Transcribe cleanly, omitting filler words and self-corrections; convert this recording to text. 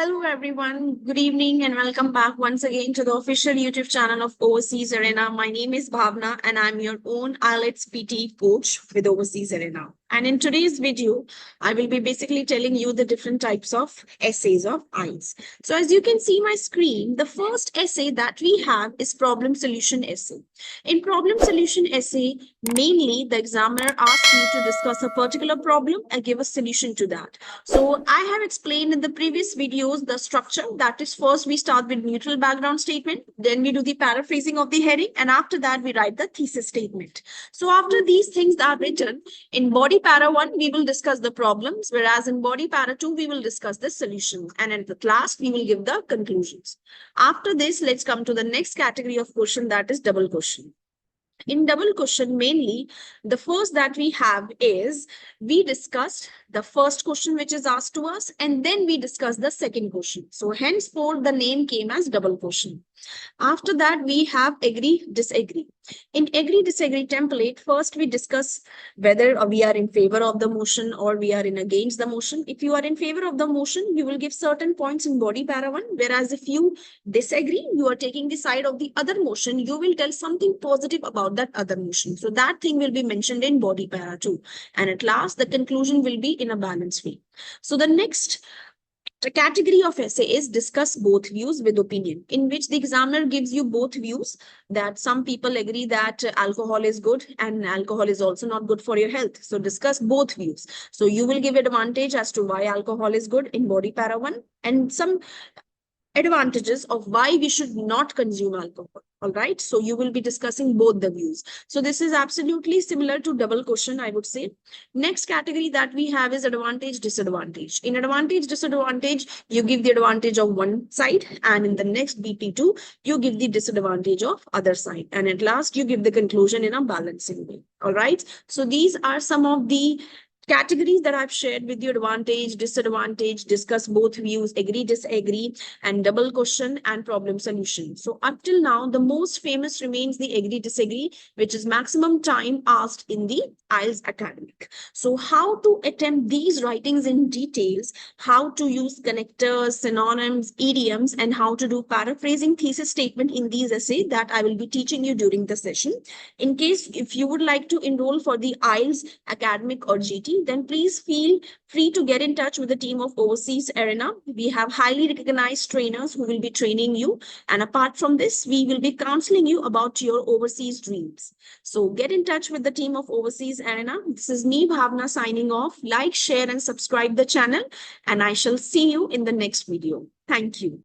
Hello everyone, good evening and welcome back once again to the official YouTube channel of Overseas Arena. My name is Bhavna and I'm your own IELTS PT coach with Overseas Arena. And in today's video, I will be basically telling you the different types of essays of IELTS. So as you can see my screen, the first essay that we have is problem solution essay. In problem solution essay, mainly the examiner asks you to discuss a particular problem and give a solution to that. So I have explained in the previous videos the structure. That is, first we start with neutral background statement, then we do the paraphrasing of the heading, and after that we write the thesis statement. So after these things are written, in body para 1 we will discuss the problems, whereas in body para 2 we will discuss the solutions, and at the last we will give the conclusions. After this, let's come to the next category of question, that is double question. In double question, mainly the first that we have is we discussed the first question which is asked to us, and then we discuss the second question. So henceforth the name came as double question. After that, we have agree, disagree. In agree, disagree template, first we discuss whether we are in favor of the motion or we are in against the motion. If you are in favor of the motion, you will give certain points in body para 1. Whereas if you disagree, you are taking the side of the other motion, you will tell something positive about that other motion. So that thing will be mentioned in body para 2. And at last, the conclusion will be in a balanced way. So the next category of essay is discuss both views with opinion, in which the examiner gives you both views, that some people agree that alcohol is good and alcohol is also not good for your health. So discuss both views. So you will give advantage as to why alcohol is good in body para 1 and some advantages of why we should not consume alcohol. All right. So you will be discussing both the views. So this is absolutely similar to double question, I would say. Next category that we have is advantage, disadvantage. In advantage, disadvantage, you give the advantage of one side, and in the next BP2, you give the disadvantage of other side. And at last, you give the conclusion in a balancing way. All right. So these are some of the categories that I've shared with you: advantage, disadvantage, discuss both views, agree, disagree, and double question and problem solution. So up till now, the most famous remains the agree, disagree, which is maximum time asked in the IELTS academic. So how to attempt these writings in details, how to use connectors, synonyms, idioms, and how to do paraphrasing thesis statement in these essays, that I will be teaching you during the session. In case if you would like to enroll for the IELTS academic or GT, then please feel free to get in touch with the team of Overseas Arena. We have highly recognized trainers who will be training you. And apart from this, we will be counseling you about your overseas dreams. So get in touch with the team of Overseas Arena. This is me, Bhavna, signing off. Like, share, and subscribe the channel. And I shall see you in the next video. Thank you.